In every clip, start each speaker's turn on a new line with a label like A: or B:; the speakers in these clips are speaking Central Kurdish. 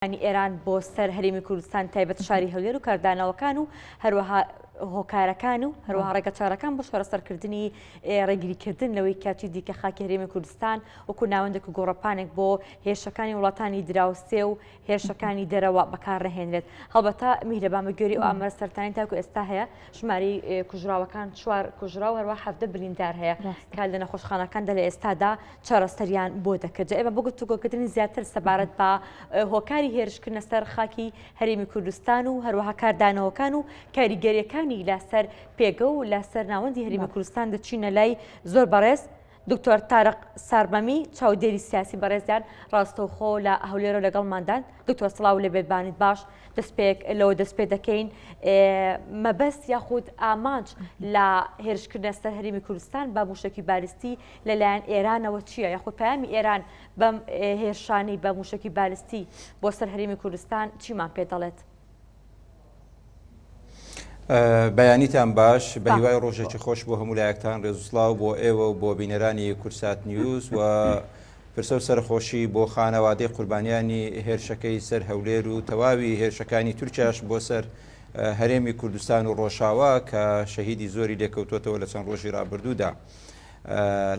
A: ئێران بۆ سەر هەرێمی کوردستان تایبەت شاری هەولێر و کاردانەوەکان و هەروەها هۆکارەکان و هەروەها ڕێگەچارەکان بۆ شۆڕەسەرکردنی ڕێگریکردن لەوەی کاتی دیکە خاکی هەرێمی کوردستان وەکو ناوەندێک و گۆڕەپانێک بۆ هێرشەکانی وڵاتانی دراوسێ و هێرشەکانی دەرەوە بەکارڕەهێنرێت. هەڵبەتە میهرەبان گوێری ئەو ئامارە سەرەتایی تاکو ئێستا هەیە ژمارەی کوژراوەکان 4 کوژرا و هەروەها 17 بریندار هەیە کە لە نەخۆشخانەکاندا لە ئێستادا چارەسەریان بۆ دەکرد. ئێمە بۆ گفتوگۆکردنی زیاتر سەبارەت بە هۆکاری هێرشکردنە سەر خاکی هەرێمی کوردستان و هەروەها کاردانەوەکان و کاریگەریەکان لەسەر پێگە و لەسەر ناوەندی هەرێمی کوردستان دەچینە لای زۆر بەڕێز دکتۆر تارق سارمەمی چاودێری سیاسی بەڕێزیان ڕاستەوخۆ لە هەولێرە لەگەڵماندان. دکتۆر سڵاو لە بێبانیت باش لەوە دەست پێ دەکەین مەبەست یاخود ئامانج لە هێرشکردنە سەر هەرێمی کوردستان بە موشکی بالیستی لەلایەن ئێرانەوە چییە یاخود پەیامی ئێران بەم هێرشانەی بە موشکی بالیستی بۆ سەر هەرێمی کوردستان چیمان پێ دەڵێت؟
B: بەیانیتان باش بە هیوای ڕۆژێکی خۆش بۆ هەموو لایەکتان ڕێزوسڵاو بۆ ئێوە و بۆ بینەرانی کورسات نیوز و پرسە و سەرخۆشی بۆ خانەوادەی قوربانیانی هێرشەکەی سەر هەولێر و تەواوی هێرشەکانی تورکیاش بۆ سەر هەرێمی کوردستان و ڕۆژاوا کە شەهیدی زۆری لێکەوتوتەوە لە چەند ڕۆژی ڕابردوودا.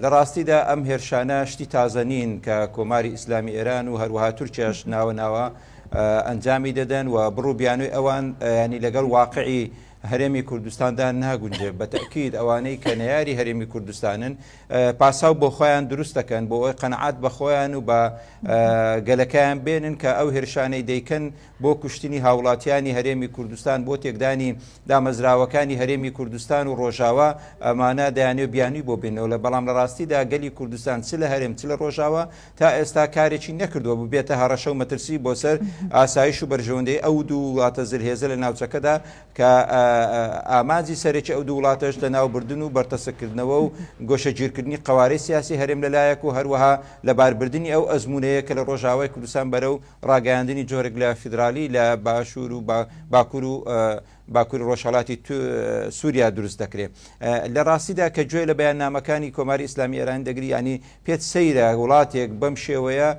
B: لە ڕاستیدا ئەم هێرشانە شتی تازە نین کە کۆماری ئیسلامی ئێران و هەروەها تورکیاش ناوە ئەنجامی دەدەن و بڕوو بیانووی ئەوان ینی لەگەڵ واقعی هەرێمی کوردستاندا ناگونجێ. بەتەکید ئەوانەی کە نەیاری هەرێمی کوردستانن پاساو بۆ خۆیان دروست دەکەن بۆ ئەوەی قەنەعات بە خۆیان و بە گەلەکەیان بێنن کە ئەو هێرشانەی دەیکەن بۆ کوشتنی هاوڵاتیانی هەرێمی کوردستان بۆ تێکدانی دامەزراوەکانی هێرمی کوردستان و ڕۆژاوا ئەمانە دەیانێ بیانووی بۆ بێنەوە لە بەڵام لە ڕاستیدا گەلی کوردستان چ لە هەرێم چ لە ڕۆژاوا تا ئێستا کارێکی نەکردووە ببێتە هەڕەشە و مەترسی بۆ سەر ئاسایش و بەرژەوەندەی ئەو دوو وڵاتە زرهێزە لە ناوچەکەدا کە ئامانجی سەرێکی ئەو دوو وڵاتەش لە ناوبردن و بەرتەسەکردنەوە و گۆشەگیرکردنی قوارەی سیاسی هەرێم لەلایەک و هەروەها لەباربردننی ئەو ئەزمونەیە کە لە ڕۆژاوای کوردستان بەرەو ڕاگەیاندنی جۆرێک لە فیدرالی لە باشوور و باکووری ڕۆژهەڵاتی سووریا دروست دەکرێت. لە ڕاستیدا کە گوێ لە بەیاننامەکانی کۆماری ئیسلامی ئێران دەگری ینی پێت سەیرە وڵاتێک بەم شێوەیە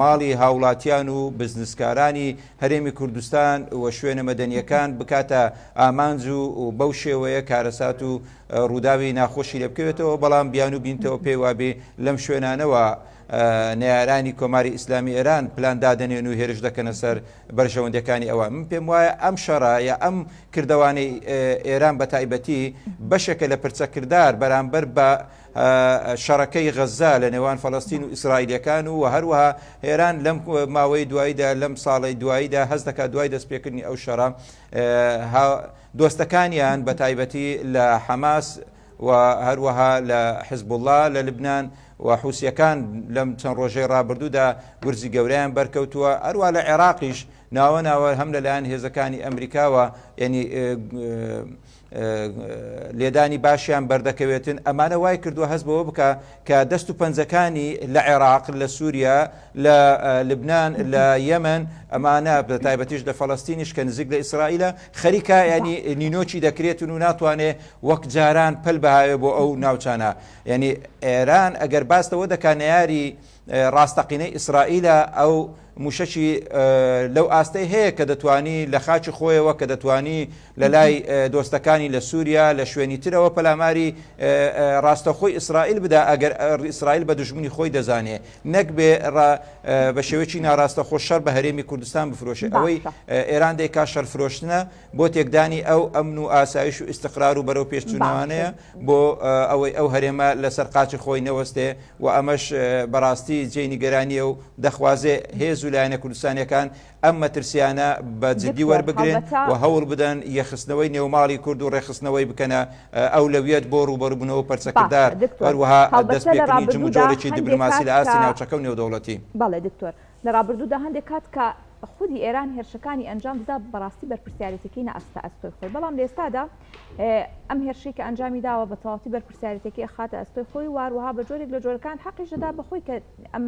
B: ماڵی هاوڵاتیان و بزنسکارانی هەرێمی کوردستان و شوێنە مەدەنیەکان بکاتە ئامانج و بەو شێوەیە کارەسات و ڕووداوی ناخۆشی لێ بکەوێتەوە بەڵام بیان و بینتەوە پێی وابێ لەم شوێنانەوە نێرانی کۆماری ئیسلامی ئێران پلان دادنێن و هێرش دەکەنە سەر بەرژەوەندەکانی ئەوە. من پێم وایە ئەم شەڕایە ئەم کردوانەی ئێران بە تایبەتی بەشێکە لە پرچەکردار بەرامبەر بە شەڕەکەی غەزا لە نێوان فەڵەستین و ئیسرائیلەکان و هەروەها ئێران لەم ماوەی دواییدا لەم ساڵی دواییدا هەست دەکات دوای دەستپێکردنی ئەو شەڕە دۆستەکانیان بە تایبەتی لە حەماس و هەروەها لە حیزب الله لە لبنان و حوسیەکان لەم چەند ڕۆژەی ڕابردوودا ورزی گەورەیان بەرکەوتووە هەروە لە عێراقیش ناوە هەم لەلایەن هێزەکانی ئەمریکاوە ینی لێدانی باشیان بەردەکەوێتن. ئەمانە وای کردووە هەست بەوە بکە کە دەست و پەنجەکانی لە عێراق لە سووریا لە لبنان لە یەمەن ئەمانە بە تایبەتیش لە فەڵەستینیش کە نزیک لە ئیسرائیلە خەریکە ینی نینۆکی دەکرێتن و ناتوانێت وەک جاران پەل بەهاوێ بۆ ئەو ناوچانە. ینی ئێران ئەگەر باستەوە دەکات نەیاری ڕاستەقینەی ئیسرائیلە ئەو موشەکی لەو ئاستەی هەیە کە دەتوانی لە خاچی خۆیەوە کە دەتوانی لە لای دۆستەکانی لە سووریا لە شوێنی ترەوە پەلاماری ڕاستەخۆی ئیسرائیل بدا ئەگەر ئیسرائیل بە دژمنی خۆی دەزانێ نەک بێ بە شێوەیەکی ناڕاستەخۆ شەڕ بە هەرێمی کوردستان بفرۆشێ. ئەوەی ئێران دەیکا شەڕ فرۆشتنە بۆ تێکدانی ئەو ئەمن و ئاسایش و ئیستقرار و بەرەو پێشچوونەوانەیە بۆ ئەوەی ئەو هەرێمە لەسەر قاچی خۆی نەوەستێ و ئەمەش بەڕاستی جێی نیگەرانیە و دەخوازێ هێز و لایەنە کوردستانیەکان ئەم مەترسیانە بە جددی وەربگرن و هەوڵ بدەن یەخستنەوەی نێوماڵی کورد و ڕێخستنەوەی بکەنە ئەولەویەت بۆ ڕوبەڕووبوونەوە پەرچەکردار هەروەها دەستپێکردنی جموجۆرێکی دیپلۆماسی لە ئاستی ناوچەکە و نێودەوڵەتی.
C: بەڵێ دکتۆر لە ڕابردوودا هەندێک کات کە خودی ئێران هێرشەکانی ئەنجام دەدا بەڕاستی بەرپرسیارەتەکەی نەئەستە ئەستۆی خۆی بەڵام لە ئێستادا ئەم هێرشەی کە ئەنجامی داوە بە تەواوەتی بەرپرسیارەتەکەی خاتە ئەستۆی خۆی واروها بە جۆرێک لە جۆرەکان حەقیش دەدا بەخۆی کە ئەم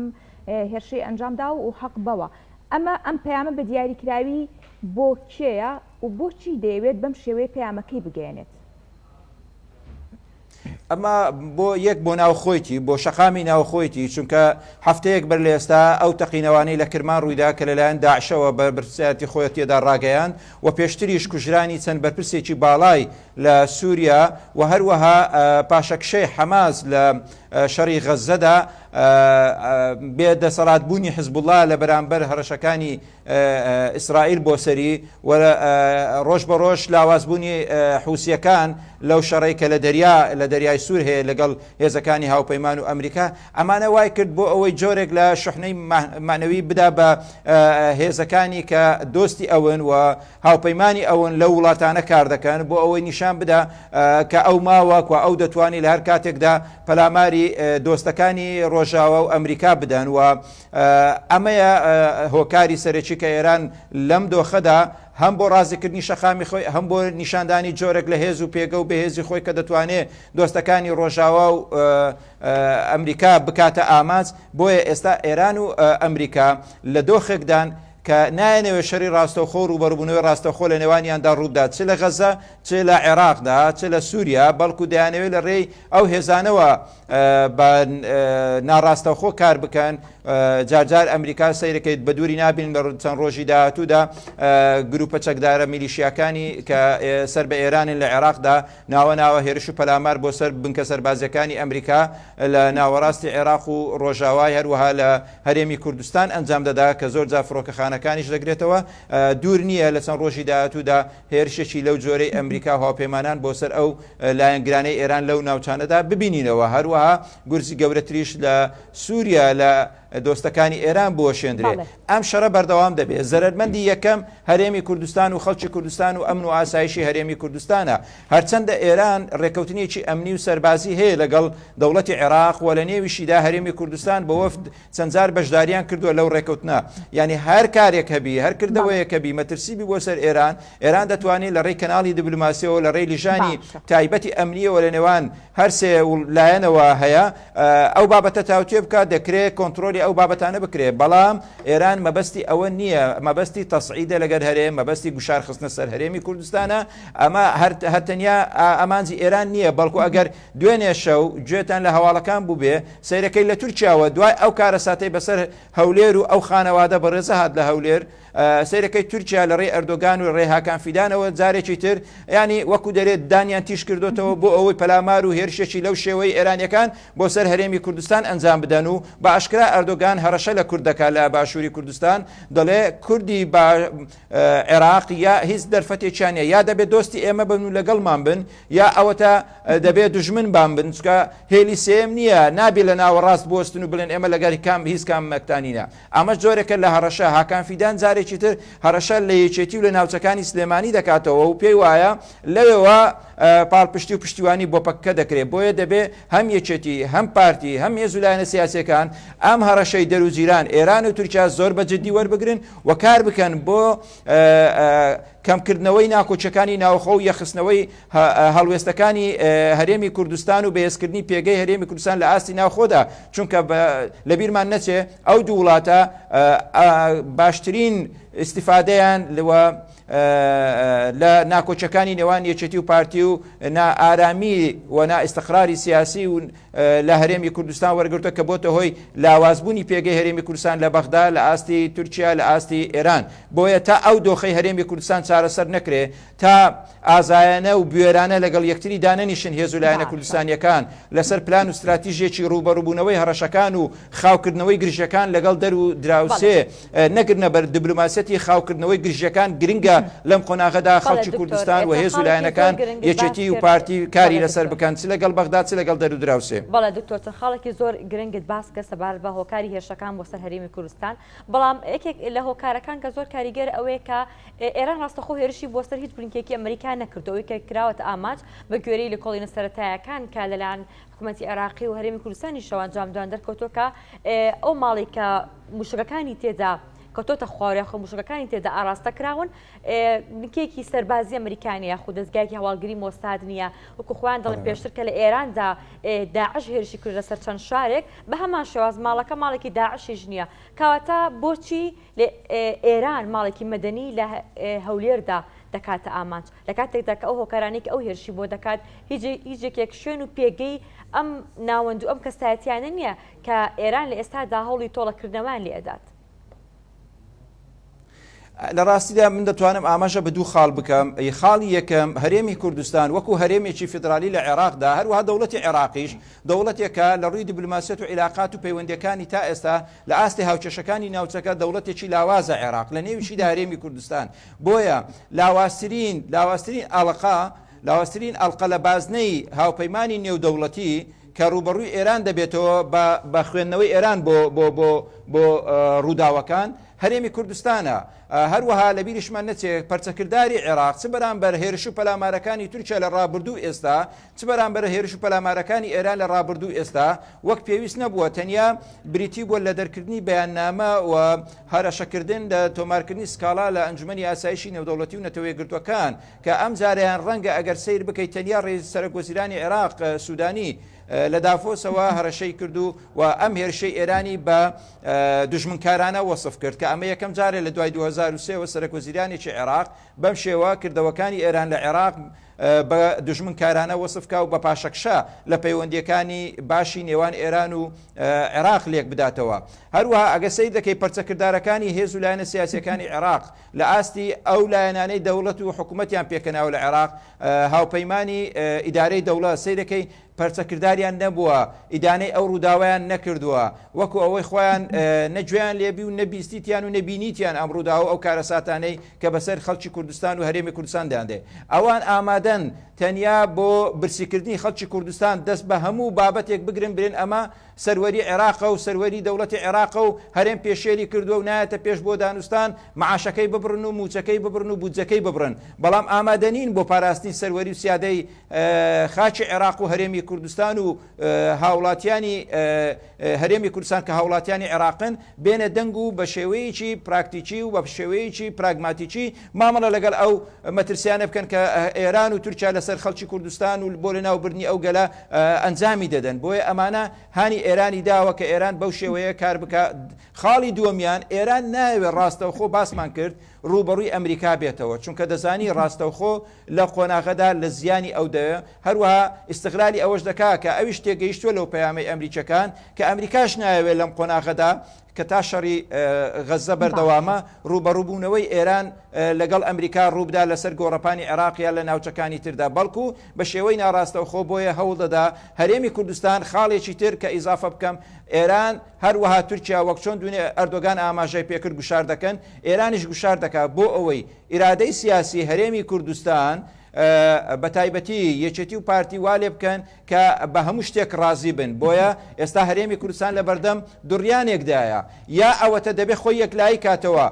C: هێرشەی ئەنجام داوە و حەق بەوە. ئەم پەیامە بە دیاریکراوی بۆ کێیە و بۆچی دەیەوێت بەم شێوەیە پەیامەکەی بگەێنێت؟
B: ئەمە بۆ یەک بۆ ناوخۆیتی بۆ شەقامی ناوخۆیتی چونکە هەفتەیەک بەر لە ئێستا ئەو تەقینەوانەی لە کرمان ڕوویدا کە لەلایەن داعشەوە بە برسایەتی خۆی تێدا ڕاگەیان و پێشتریش کوژرانی چەند بەرپرسێکی باڵای لە سووریا و هەروەها پاشەکشەی حەماس لە شەڕی غەزەدا بێدەسەڵاتبوونی حزب الله لە بەرامبەر هەڕەشەکانی ئیسرائیل بۆ سەری و ڕۆژ بە ڕۆژ لاوازبوونی حوسیەکان لەو شەڕی کە لە دەریای سوور هەیە لەگەڵ هێزەکانی هاوپەیمان و ئەمریکا ئەمانە وای کرد بۆ ئەوەی جۆرێک لە شحنەی مانەوی بدا بە هێزەکانی کە دۆستی ئەون و هاوپەیمانی ئەون لە وڵاتانە کار دەکەن بۆ ئەوەی نیشان بدا کە ئەو ماوەک و ئەو دەتوانانی لە هەر کاتێکدا پەلاماری دۆستەکانی ڕۆژاوە و ئەمریکا بدەن و ئەمەیە هۆکاری سەرەکی کە ئێران لەم دۆخەدا هەم بۆ ڕازیکردنی شەقامی خۆی هەم بۆ نیشاندانی جۆرێک لە هێز و پێگە و بەهێزی خۆی کە دەتوانێت دۆستەکانی ڕۆژاوا و ئەمریکا بکاتە ئاماج بۆیە ئێستا ئێران و ئەمریکا لە دۆخێکدان کە نایەنەوە شەڕی ڕاستەوخۆ و ڕوبەڕبوونەوەی ڕاستەوخۆ لە نێوانیاندا ڕوودا چ لە غەزە چ لە عێراقدا چ لە سووریا بەڵکو دەیانەوێت لە ڕێی ئەو هێزانەوە بە ناڕاستەوخۆ کار بکەن جارجار ئەمریکا سەیرەکەیت بە دووری نابین لە چەند ڕۆژی داهاتوودا گروپە چەکدارە میلیشیاکانی کە سەر بە ئێرانن لە عێراقدا ناوە هێرش و پەلامار بۆ سەر بنکە سەربازەکانی ئەمریکا لە ناوەڕاستی عێراق و ڕۆژاوای هەروەها لە هەرێمی کوردستان ئەنجام دەدا کە زۆر جا فڕۆکەخانەکانیش دەگرێتەوە دوور نییە لە چەند ڕۆژی داهاتوودا هێرشێکی لەو جۆرەی ئەمریکا هاوپەیمانان بۆ سەر ئەو لایەنگرانەی ئێران لەو ناوچانەدا ببینینەوە هەروەها گورزی گەورەتریش لە سووریا لە دۆستەکانی ئێران بۆ شێندرێت ئەم شەڕە بەردەوام دەبێت زەرمەندی یەکەم هەرێمی کوردستان و خەڵکی کوردستان و ئەمن و ئاسایشی هەرێمی کوردستانە هەرچەندە ئێران ڕێکەوتنیەکی ئەمنی و سەربازی هەیە لەگەڵ دەوڵەتی عێراق و لە نێویشیدا هەرێمی کوردستان بە وەفد چەندجار بەشداریان کردووە لەو ڕێکەوتنە یعنی هەر کارێک هەبی هەر کردەوەیەک هەبی مەترسیبی بۆ سەر ئێران دەتوانێت لە ڕێی کەناڵی دیبلۆماسیەوە لە ڕێی لیژانی تایبەتی ئەمنیەوە لە نێوان هەر سێ لایەنەوە هەیە ئەو بابەتە تاوتێ بکات دەکرێت کۆنتترۆلی ئەو بابەتانە بکرێت بەڵام ئێران مەبەستی ئەوە نییە مەبەستی تەسعیدە لەگەر هەرێم مەبەستی گوشار خستنە سەر هەرێمی کوردستانە ئەمە هەرتەنیا ئامانجی ئێران نییە بەڵکو ئەگەر دوێنێ شەو گوێتان لە هەواڵەکان بوو بێ سیرەکەی لە تورکیاوە دوای ئەو کارە ساتەی بەسەر هەولێر و ئەو خانەوادە بەڕێزە هات لە هەولێر سیرەکەی تورکیا لە ڕێی ئەردۆگان و ڕێ هاکان فیدانەوە جارێکی تر ینی وەکو دەرێت دانیان تیش کردوتەوە بۆ ئەوەی پەلامار و هێرشێکی لەو شێوەی ئێرانیەکان بۆ سەر هەرێمی کوردستان ئەنجام بدەن و بە ئاشکرا ئەردۆگان هەڕەشە لە کوردەکە لە باشووری کوردستان دەڵێ کوردی عێراق یا هیچ دەرفەتێکیانە یا دەبێت دۆستی ئێمە بن و لەگەڵمان بن یا ئەوەتە دەبێت دوژمن بان بن چکە هێلی سێم نییە نابێ لە ناوەڕاست بۆستن و بڵێن ئێمە لەگەری هیچ کام مەکتانینە ئەمە جۆرێکە لە هەڕەشە هاکان فیدان جارێکی تر هەڕەشە لە یەکێتی و لە ناوچەکانی سلێمانی دەکاتەوە و پێی وایە لەوێەوە پاڵپشتی و پشتیوانی بۆ پەککە دەکرێت بۆیە دەبێت هەم یەکێتی هەم پارتی هەم هێزولایەنە سیاسیەکان ئەم هەڕەشەی دەروجیران ئێران و تورکیا زۆر بەجددی وەربگرن و کار بکەن بۆ کەمکردنەوەی ناکۆچەکانی ناوخۆ و یەخستنەوەی هەڵوێستەکانی هەرێمی کوردستان و بەهێزکردنی پێگەی هەرێمی کوردستان لە ئاستی ناوخۆدا چونکە لەبیرمان نەچێ ئەو دوو وڵاتە باشترین استیفادەیان لە ناکۆچەکانی نێوان یەکێتی و پارتی و نائارامی و نائستقراری سیاسی و لە هەرێمی کوردستان وەرگرتە کە بۆتە هۆی لاوازبوونی پێگەی هەرێمی کوردستان لە بەغدا لە ئاستی تورکیا لە ئاستی ئێران بۆیە تا ئەو دۆخەی هەرێمی کوردستان چارەسەر نەکرێ تا ئازایانە و بوێرانە لەگەڵ یەکتری دانەنیشن هێزولایەنە کوردستانیەکان لەسەر پلان و استراتیژێکی ڕوبەڕووبوونەوەی هەڕەشەکان و خاوکردنەوەی گرژەکان لەگەڵ دەر و دراوسێ نەگرنە بەر دیبلۆماسیەتی خاوکردنەوەی گرژەکان گرنگە لەم قۆناغەدا خەڵکی کوردستان و هێزولایەنەکان یەکێتی و پارتی کاری لەسەر بکەن چ لەگەڵ بەغدا چ لەگەڵ دەر و دراوسێ
A: بەڵێ دکتۆر چەند خاڵێکی زۆر گرنگت باس کە سەبارەت بە هۆکاری هێرشەکان بۆ سەر هەرێمی کوردستان بەڵام یەکێک لە هۆکارەکان کە زۆر کاریگەر ئەوەیە کە ئێران ڕاستەخۆ هێرشی بۆ سەر هیچ بریکێکی ئەمریکا نەکردەوەی کە کراوەتە ئاماج بە گوێرەی لە کۆڵینە سەرەتایەکان کە لەلایەن حکوومەتی عێراقی و هەرێمی کوردستانی شەوان جامدوان دەرکەوتووە کە ئەو ماڵی کە موشکەکانی تێدا کەوتۆتە خوارێخە موشکەکانی تێدا ئاراستە کراون نکێکی سەربازی ئەمریکانی یاخو دەستگایەکی هەواڵگری مۆساد نییە وەکو خۆیان دەڵێن پێشتر کە لە ئێراندا داعش هێرشی کرد لەسەر چەند شارێک بە هەمان شێواز ماڵەکە ماڵێکی داعشیش نییە کەواتە بۆچی لە ئێران ماڵێکی مەدەنی لە هەولێردا دەکاتە ئامانج لە کاتێکدا کە ئەو هۆکارانێک ئەو هێرشی بۆ دەکات هیچێک شوێن و پێگەی ئەم ناوەند و ئەم کەسایەتیانە نییە کە ئێران لە ئێستادا هەوڵی تۆڵەکردنەوەیان لێ ئەدات.
B: لە ڕاستیدا من دەتوانم ئاماژە بە دوو خاڵ بکەم. خاڵی یەکەم هەرێمی کوردستان وەکو هەرێمێکی فیدرالی لە عێراقدا هەروەها دەوڵەتی عێراقیش دەوڵەتێکە لە ڕووی دیبلۆماسیەت و عیلاقات و پەیوەندیەکانی تا ئێستا لە ئاستی هاوچەشەکانی ناوچەکە دەوڵەتێکی لاوازە عێراق لە نێویشیدا هەرێمی کوردستان. بۆیە لاواسترین ئەڵقە لە بازنەی هاوپەیمانی نێودەوڵەتی کە ڕوبەڕووی ئێران دەبێتەوە بە خوێندنەوەی ئێران بۆ ڕووداوەکان هەرێمی کوردستانە. هەروەها لە بیریشمان نەچێت پەرچەکردداری عێراق چ بەرامبەر هێرش و پەلامارەکانی تورکیا لە ڕابردوو ئێستا چ بەرامبەر هێرش و پەلامارەکانی ئێران لە ڕابردوو ئێستا وەک پێویست نەبووە تەنیا بریتی بووە لە دەرکردنی بەیاننامە و هەرەشەکردن لە تۆمارکردنی سکاڵا لە ئەنجومەنی ئاسایشی نێودەوڵەتی و نەتەوەیەگرتوەکان کە ئەم جاریان ڕەنگە ئەگەر سیر بکەیت تەنیا ڕێز سەرۆکوەزیرانی عێراق سوودانی لە دافۆسەوە هەرەشەی کردو و ئەم هێرشەی ئێرانی بە دژمنکارانە وەسف کرد کە ئەمە یەکەم جارێ لە دوای 2023 سەرۆکوەزیرانێکی عێراق بەم شێوە کردەوەکانی ئێران لە عێراق بە دژمنکارانە وەسفکا و بە پاشەکشە لە پەیوەندیەکانی باشی نێوان ئێران و عێراق لێک بداتەوە. هەروەها ئەگەسەی دەکەی پەرچەکردارەکانی هێز و لایەنە سیاسیەکانی عێراق لە ئاستی ئەو لایەنانەی دەوڵەت و حکوومەتیان پێکەناو لە عێراق هاوپەیمانی ئیدارەی دەوڵەت سەی دەکەی پەرچەکرداریان نەبووە ئیدانەی ئەو ڕووداوایان نەکردووە وەکو ئەوەی خۆیان نەگوێیان لێبی و نەبیستیتیان و نەبینیتیان ئەم ڕووداوە ئەو کارەساتانەی کە بەسەر خەڵکی کوردستان و هەرێمی کوردستان داندێ ئەوان ئامادەن تەنیا بۆ برسیکردنی خەڵکی کوردستان دەست بە هەموو بابەتێک بگرن برێن ئەمە سەروەری عێراقە و سەروەری دەوڵەتی عێراقە و هەرێم پێشێری کردووە و نایەتە پێش بۆ دانوستان معاشەکەی ببڕن و موچەکەی ببڕن و بودجەکەی ببڕن بەڵام ئامادەنین بۆ پاراستنی سەروەری و سیادەی خاچی عێراق و هەرێمی کوردستان و هاوڵاتیانی هەرێمی کوردستان کە هاوڵاتیانی عێراقن بێنە دەنگ و بە شێوەیەکی پراکتیکی و بە شێوەیەکی پراگماتیکی مامەڵە لەگەڵ ئەو مەترسیانە بکەن کە ئێران و تورکیا لەسەر خەڵکی کوردستان و بۆ لەناوبردنی ئەو گەلە ئەنجامی دەدەن. بۆیە ئەمانە هانی ئێرانی داوە کە ئێران بەو شێوەیە کار بکە. خاڵی دووەمیان ئێران ناوێت ڕاستەوخۆ باسمان کرد ڕوبەڕووی ئەمریکا بێتەوە چونکە دەزانی ڕاستەوخۆ لە قۆناغەدا لە زیانی ئەو دەوێ هەروەها ئیستیغلالی ئەوەش دەکا کە ئەویش تێگەیشتووە لەو پەیامەی ئەمریکەکان کە ئەمریکاش ناوێت لەم قۆناغەدا کە تا شەڕی غەزە بەردەوامە ڕوبەڕووبوونەوەی ئێران لەگەڵ ئەمریکا ڕووبدا لەسەر گۆڕەپانی عێراقیان لە ناوچەکانی تردا بەڵکو بە شێوەی ناڕاستەوخۆ بۆیە هەوڵ دەدا هەرێمی کوردستان خاڵێکی تر کە ئیزافە بکەم ئێران هەروەها تورکیا وەک چۆن دوێنێ ئەردۆگان ئاماژەی پێکرد گوشار دەکەن ئێرانیش گوشار دەکات بۆ ئەوەی ئیرادەی سیاسی هەرێمی کوردستان بە تایبەتی یەکێتی و پارتی والێ بکەن کە بە هەموو شتێک ڕازی بن. بۆیە ئێستا هەرێمی کوردستان لە بەردەم دوڕیانێکدایە یا ئەوەتە دەبێت خۆی یەکلایی کاتەوە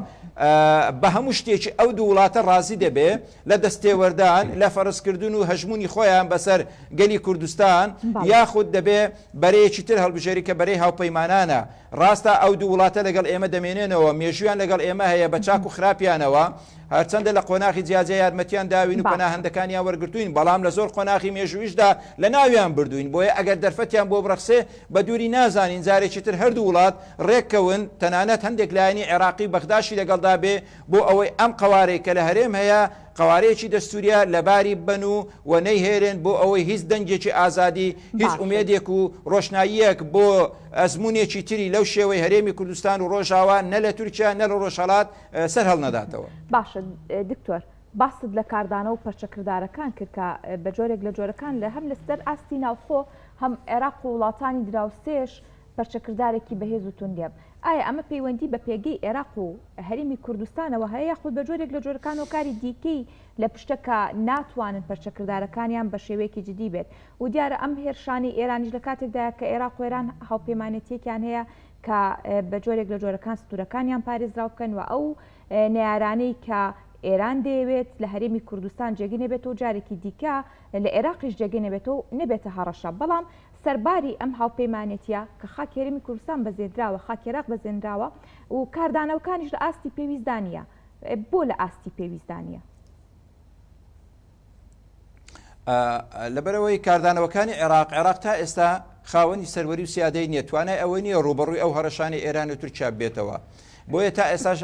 B: بە هەموو شتێکی ئەو دوو وڵاتە ڕازی دەبێ لە دەستێوەردان لە فەرزکردن و هەژمونی خۆیان بەسەر گەلی کوردستان یاخود دەبێ بەرەیەکی تر هەڵبژێری کە بەرەی هاوپەیمانانە ڕاستە ئەو دوو وڵاتە لەگەڵ ئێمە دەمێنێنەوە مێژویان لەگەڵ ئێمە هەیە بە چاک و خراپیانەوە هەرچەندە لە قۆناغی جیاجە یارمەتیان داوین و پەناهەندەکانیان وەرگرتوین بەڵام لە زۆر قۆناغی مێژوویشدا لە ناویان بردوین بۆیە ئەگەر دەرفەتیان بۆ بڕەخسێ بە دووری نازانین جارێکی تر هەردوو وڵات ڕێککەون تەنانەت هەندێک لایەنی عێراقی بەغداشی لەگەڵدا بێ بۆ ئەوەی ئەم قەوارەی کە لە هەرێم هەیە قوارەیەکی دەستوریە لەباری بن و نەیهێرن بۆ ئەوەی هیچ دەنگێکی ئازادی هیچ ئومێدێک و ڕۆشناییەک بۆ ئەزمونێکی تری لەو شێوەی هەرێمی کوردستان و ڕۆژاوا نە لە تورکیا نە لە ڕۆژهەڵات سەر هەڵ نەداتەوە.
C: باشە دکتۆر باست لە کاردانە و پەرچەکردارەکان کرد کە بە جۆرێک لە جۆرەکان لە هەم لەسەر ئاستی ناوخۆ هەم عێراق و وڵاتانی دراوسێش پەرچەکردارێکی بەهێز و توندێب. ئایا ئەمە پەیوەندی بە پێگەی عێراق و هەرێمی کوردستانەوە هەیە یاخود بە جۆرێک لە جۆرەکان و کاری دیکەی لە پشتەکە ناتوانن پەرچەکردارەکانیان بە شێوەیەکی جدی بێت و دیارە ئەم هێرشانی ئێرانیش لە کاتێکدا کە عێراق و ئێران هاوپەیمانێتیەکیان هەیە کە بە جۆرێک لە جۆرەکان ستورەکانیان پارێزراو بکەن و ئەو نێرانەی کە ئێران دەیەوێت لە هەرێمی کوردستان جێگی نەبێتەوە جارێکی دیکە لە عێراقیش جێگی نەبێتەوە نەبێتە هەڕەشە بەڵام سەرباری ئەم هاوپەیمانێتیە کە خاک هەرێمی کوردستان بەزێنراوە خاک عێراق بەزێنراوە و کاردانەوەکانیش لە ئاستی پێویستدانە بۆ لە ئاستی پێویستدانە
B: لەبەرەوەی کاردانەوەکانی عێراق تا ئێستا خاوەنی سەروەری و سیادەی نیە توانای ئەوەی نییە ڕوبەڕووی ئەو هەڕەشانی ئێران و تورکیا بێتەوە بۆیە تا ئێستاش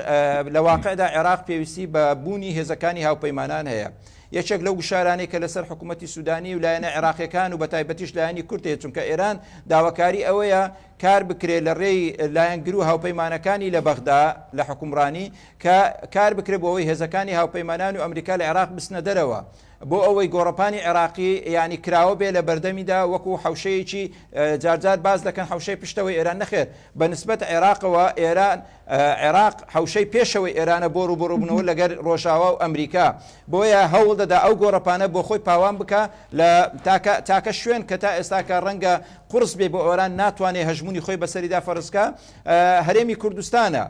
B: لە واقعدا عێراق پێویستی بە بوونی هێزەکانی هاوپەیمانان هەیە. یەکێک لەو گشارانەی کە لەسەر حکوومەتی سوودانی و لایەنە عێراقیەکان و بە تایبەتیش لایەنی کورد چونکە ئێران داواکاری ئەوەیە کار بکرێت لە ڕێی لایەنگر و هاوپەیمانەکانی لە بەغدا لە حکومڕانی کە کار بکرێت بۆ ئەوەی هێزەکانی هاوپەیمانان و ئەمریکا لە عێراق بچنە دەرەوە بۆ ئەوەی گۆڕەپانی عێراقی ینی کراوە بێ لە بەردەمیدا وەکو حوشەیەکی جارجار باز دەکەن حوشەی پشتەوەی ئێران نەخێر بە نسبەت عێراقەوە عێراق حوشەی پێشەوەی ئێرانە بۆ ڕوبڕووبوونەوە لەگەر ڕۆژاوا و ئەمریکا بۆیە هەوڵ دەدا ئەو گۆڕەپانە بۆ خۆی پاوان بکە لە تاکە شوێن کە تا ئێستاکە ڕەنگە قورس بێ بۆ ئێران ناتوانێت هەژمونی خۆی بەسەریدا فەرزکە هەرێمی کوردستانە.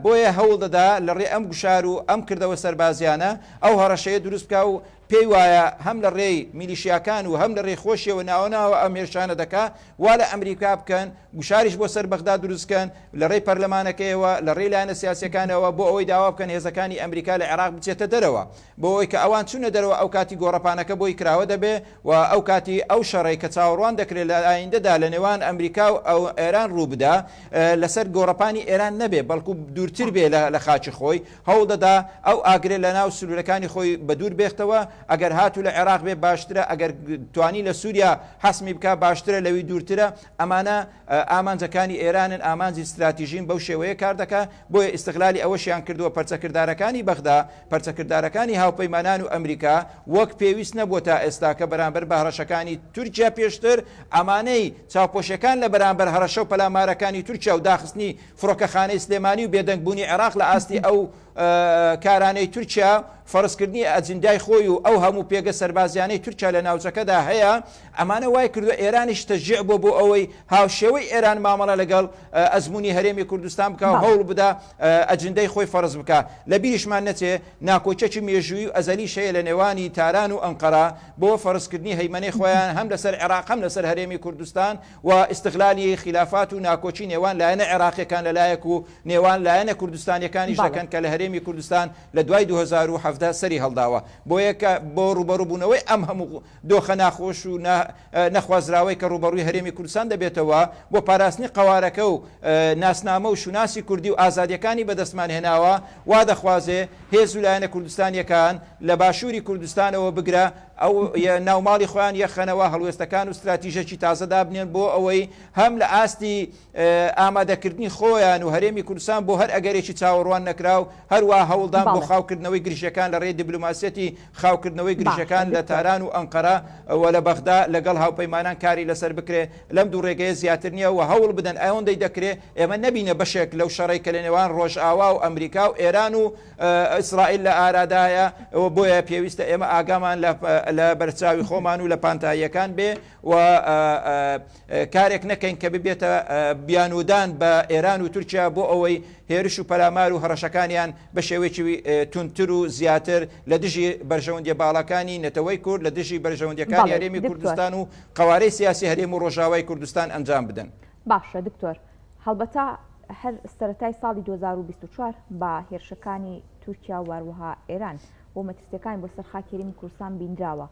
B: بۆیە هەوڵ دەدا لە ڕێ ئەم گوشار و ئەم کردەوە سەربازیانە ئەو هەڕەشەیە دروست بکە و پێی وایە هەم لە ڕێی میلیشیاکان و هەم لە ڕێی خۆشیەوە ناوەناوە ئەم هێرشانە دەکا وا لە ئەمریکا بکەن گوشاریش بۆ سەر بەغدا دروستکەن لە ڕێی پەرلەمانەکەیەوە لە ڕێی لایەنە سیاسیەکانەوە بۆ ئەوەی داوا بکەن هێزەکانی ئەمریکا لە عێراق بچێتە دەرەوە بۆ ئەوەی کە ئەوان چوونە دەرەوە ئەو کاتی گۆڕەپانەکە بۆی کراوە دەبێ و ئەو کاتی ئەو شەڕی کە چاوەڕوان دەکرێت لە ئایندەدا لە نێوان ئەمریکا و ئەو ئێران ڕوو بدا لەسەر گۆڕەپانی ئێران نەبێ بەڵکو دوورتر بێ لە خاچی خۆی هەوڵ دەدا ئەو ئاگرێت لە ناو سنوورەکانی خۆی بە دوور بێختەوە ئەگەر هاتوو لە عێراق بێ باشترە ئەگەر توانی لە سووریا حەسمی بکە باشترە لەوی دوورترە ئەمانە ئامانجەکانی ئێرانن ئامانجی استراتیژین بەو شێوەیە کار دەکە بۆیە ئیستیغلالی ئەوەشیان کردووە پەرچەکردارەکانی بەغدا پەرچەکردارەکانی هاوپەیمانان و ئەمریکا وەک پێویست نەبووە تا ئێستاکە بەرامبەر بە هەڕەشەکانی تورکیا پێشتر ئەمانەی چاوپۆشەکان لە بەرامبەر هەڕەشە و پەلامارەکانی تورکیا و داخستنی فڕۆکەخانەی سلێمانی و بێدەنگبوونی عێراق لە ئاستی ئەو کارانەی تورکیا فەرزکردنی ئەجندای خۆی و ئەو هەموو پێگە سەربازیانەی تورکیا لە ناوچەکەدا هەیە ئەمانە وای کردووە ئێرانیش تەشجیع بۆ ئەوەی هاوشێوەی ئێران مامەڵە لەگەڵ ئەزمموی هەرێمی کوردستان بکە و هەوڵ بدا ئەجندەی خۆی فەرز بکە لە بیریشمان نەچێ ناکۆچەکی مێژووی و ئەزەلی شەیە لە نێوانی تاران و ئەنقەرە بۆ فەرزکردنی هەیمەنەی خۆیان هەم لەسەر عێراق هەم لەسەر هەرێمی کوردستان و ئیستیغلالی خلافات و ناکۆچی نێوان لایەنە عێراقیەکان لەلایەک و نێوان لایەنە کوردستانیەکانیش دەکەن کە لە هەرێمی کوردستان لە دوای 2017 سەری هەڵداوە بۆ یەکە بۆ ڕوبەڕووبوونەوەی ئەم هەموو دۆخە ناخۆش و نەخوازراوەی کە ڕوبەڕووی هەرێمی کوردستان دەبێتەوە بۆ پاراستنی قەوارەکە و ناسنامە و شوناسی کوردی و ئازادیەکانی بەدەستمان هێناوە وا دەخوازێ هێز و لایەنە کوردستانیەکان لە باشووری کوردستانەوە بگرە ئەو ناوماڵی خۆیان یەخەنەوە هەڵوێستەکان و استراتیژێکی تازە دابنێن بۆ ئەوەی هەم لە ئاستی ئامادەکردنی خۆیان و هەرێمی کوردستان بۆ هەر ئەگەرێکی چاوەڕوان نەکراو هەروە هەوڵدان بۆ خاوکردنەوەی گریژەکان لە ڕێی دیبلوماسیەتی خاوکردنەوەی گریژەکان لە تاران و ئەنقەرە و لە بەغدا لەگەڵ هاوپەیمانان کاری لەسەر بکرێ لەم دوو ڕێگەیە زیاتر نییە و هەوڵ بدەن ئەوەندەی دەکرێت ئێمە نەبینە بەشێک لەو شەڕی کە لە نێوان ڕۆژئاوا و ئەمریکا و ئێران و ئیسرائیل لە ئارادایە بۆیە پێویستە ئێمە ئاگامان لە بەرچاوی خۆمان و لە پانتاییەکان بێ و کارێک نەکەین کە ببێتە بیانودان بە ئێران و تورکیا بۆ ئەوەی هێرش و پەلامار و هەڕەشەکانیان بە شێوەیەکی تونتر و زیاتر لە دژی بەرژەوەندیە باڵەکانی نەتەوەی کورد لە دژی بەرژەوەندیەکانی هەرێمی کوردستان و قەوارەی سیاسی هەرێم و ڕۆژاوای کوردستان ئەنجام بدەن.
C: باشە دکتۆر هەڵبەتە هەر سەرەتای ساڵی 2024 بە هێرشەکانی تورکیا و واروەها ئێران بۆ مەترسیەکانی بۆ سەر خاکی هەرێمی کوردستان بینراوە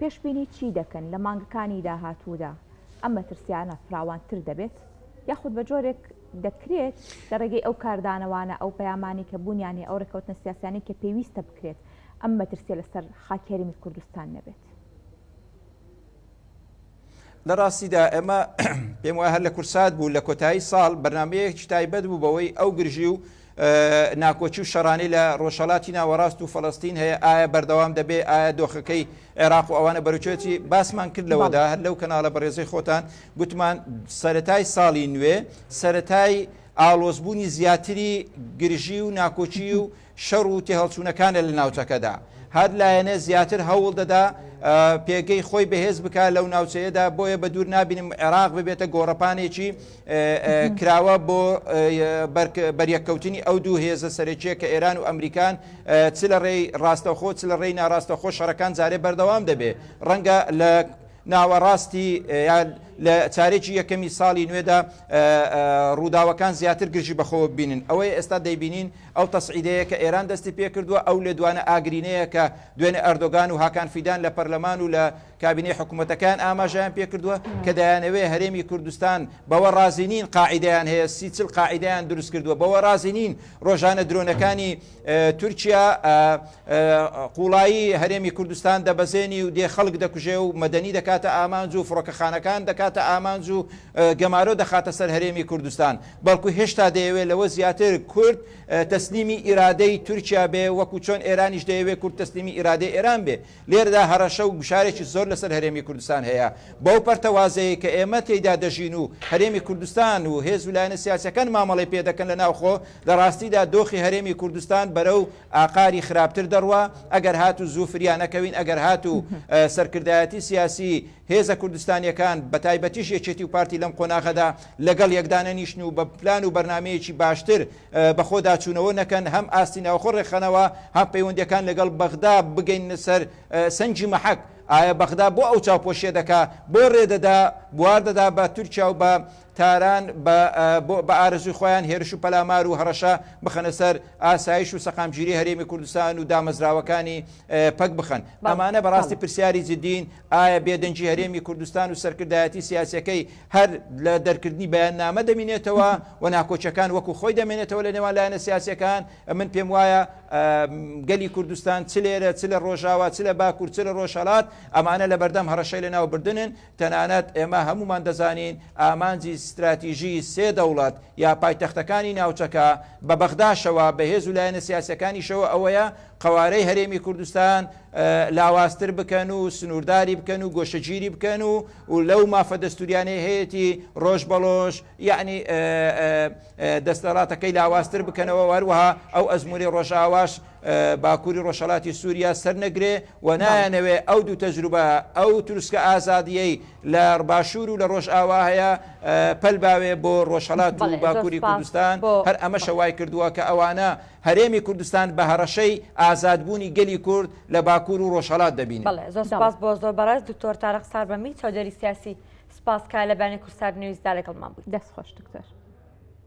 C: پێشبینی چی دەکەن لە مانگەکانی داهاتوودا ئەم مەترسیانە فراوانتر دەبێت یاخود بە جۆرێک دەکرێت لە ڕێگەی ئەو کاردانەوانە ئەو پەیامانی کە بوونیانی ئەو ڕێکەوتنە سیاسیانی کە پێویستە بکرێت ئەم مەترسیە لەسەر خاکی هەرێمی کوردستان نەبێت.
B: لە ڕاستیدا ئێمە پێم وایە هەر لە کورسات بوو لە کۆتایی ساڵ بەرنامەیەکی تایبەت بوو بەوەی ئەو گرژی و ناکۆچی و شەڕانی لە ڕۆژهەڵاتی ناوەڕاست و فەڵەستین هەیە ئایا بەردەوام دەبێ ئایا دۆخەکەی عێراق و ئەوانە بەروچێتی باسمان کرد لەوەدا هەر لەو کەناڵە بەڕێزەی خۆتان گوتمان سەرەتای ساڵی نوێ سەرەتای ئالۆزبوونی زیاتری گرژی و ناکۆچی و شەڕ و تێهەڵچوونەکانە لە ناوچەکەدا هەر لایەنە زیاتر هەوڵ دەدا پێگەی خۆی بەهێز بکە لەو ناوچەیەدا بۆیە بە دوور نابینم عێراق ببێتە گۆڕەپانێکی کراوە بۆ بەریەکەوتنی ئەو دوو هێزە سەرەکیە کە ئێران و ئەمریکان چ لە ڕێی ڕاستەخۆ چ لە ڕێی ناڕاستەخۆ شەڕەکان جارێ بەردەوام دەبێ ڕەنگە لە ناوەڕاستی لە چارێکی یەکەمی ساڵی نوێدا ڕووداوەکان زیاتر گرژی بەخۆوە ببینن. ئەوەی ئێستا دەیبینین ئەو تەسعیدەیە کە ئێران دەستی پێ کردووە، ئەو لێ دوانە ئاگرینەیە کە دوێنێ ئەردۆگان و هاکان فیدان لە پەرلەمان و لە کابینەی حکوومەتەکان ئاماژیان پێ کردووە کە دەیانەوێ هەرێمی کوردستان بەوە ڕازینین قاعیدەیان هەیە، 30 قاعیدەیان دروست کردووە، بەوە ڕازینین ڕۆژانە درۆنەکانی تورکیا قوڵایی هەرێمی کوردستان دەبەزێنی و دێ خەڵک دەکوژێ و مەدەنی دەکاتە ئامانج و فڕۆکەخانەکان دەکاتە ئامانج و گەمارۆ دەخاتە سەر هەرێمی کوردستان. بەڵکو هێشتا دەیەوێت لەوە زیاتر کورد تەسلیمی ئیرادەی تورکیا بێ، وەکو چۆن ئێرانیش دەیەوێت کورد تەسلیمی ئیرادەی ئێران بێ. لێرەدا هەڕەشە و گوشارێکی زۆر لەسەر هەرێمی کوردستان هەیە. بەو پەرتەوازەیە کە ئێمە تێیدا دەژین و هەرێمی کوردستان و هێز ویلایەتە سیاسیەکان مامەڵی پێ دەکەن لە ناوخۆ، لە ڕاستیدا دۆخی هەرێمی کوردستان بەرەو ئاقاری خراپتر دەڕوا. ئەگەر هات و زوو نەکەوین، ئەگەر هات و سەرکردایەتی سیاسی هێزە کوردستانیەکان بە تایبەتیش یەکێتی و پارتی لەم قۆناغەدا لەگەڵ یەکدانە نیشن و بە پلان و بەرنامەیەکی باشتر بەخۆدا چوونەوە نەکەن، هەم ئاستی ناوخۆ ڕێخەنەوە، هەم پەیوەندیەکان لەگەڵ بەغدا بگەین سەر سەنجی مەحەک. ئایا بەغدا بۆ ئەو چاوپۆشیە دەکا، بۆ ڕێدەدا بوار دەدا بە تورکیا و بە تاران بە ئارزوی خۆیان هێرش و پەلامار و هەڕەشە بخەنە سەر ئاسایش و سەقامگیری هەرێمی کوردستان و دامەزراوەکانی پەک بخەن. ئەمانە بەڕاستی پرسیاری جدین. ئایا بێدەنجی هەرێمی کوردستان و سەرکردایەتی سیاسەکەی هەر لە دەرکردنی بەیاننامە دەمێنێتەوە و ناکۆچەکان وەکو خۆی دەمێنێتەوە لە نێوان لایەنە سیاسیەکان؟ من پێم وایە گەلی کوردستان چ لێرە، چ لە ڕۆژاوا، چ لە باکوور، چ لە ڕۆژهەڵات، ئەمانە لە بەردەم هەڕەشەی لەناو بردنن. تەنانەت ئێمە هەمومان دەزانین ئامانجی استراتیژی سێ دەوڵەت یا پایتەختەکانی ناوچەکە بە بەغداشەوە بە هێز و لایەنە سیاسەکانیشەوە ئەوەیە قەوارەی هەرێمی کوردستان لاوااستر بکەن و سنوورداری بکەن و گۆشەگیری بکەن و لەو مافە دەستوریانەی هەیەی ڕۆژ بەڵۆژ یعنی دەستەڕاتەکەی لاوااستر بکەنەوە، هەروەها ئەو ئەزمموری ڕۆژاواش باکووری ڕۆژهەڵاتی سووریا سەرنەگرێ و نایانەوێ ئەو دوو تەجروبە ئەو تروسکە ئازادیەی لە باشوور و لە ڕۆژ ئاوا هەیە پەلباوێ بۆ ڕۆژهەڵات و باکووری کوردستان. هەر ئەمە شەوای کردووە کە ئەوانە هەرێمی کوردستان بە هەڕەشەی ئازادبوونی گەلی کورد لە باکوور و ڕۆژهەڵات دەبین.
A: زۆر سپاس بۆ زۆر بەڕێز دکتۆر تارق ساربەمی چاودێری سیاسی. سپاس کا لە بەیانی کوردستان نیوزدا لەگەڵمان بوویت.
C: دەست خۆش دکتۆر.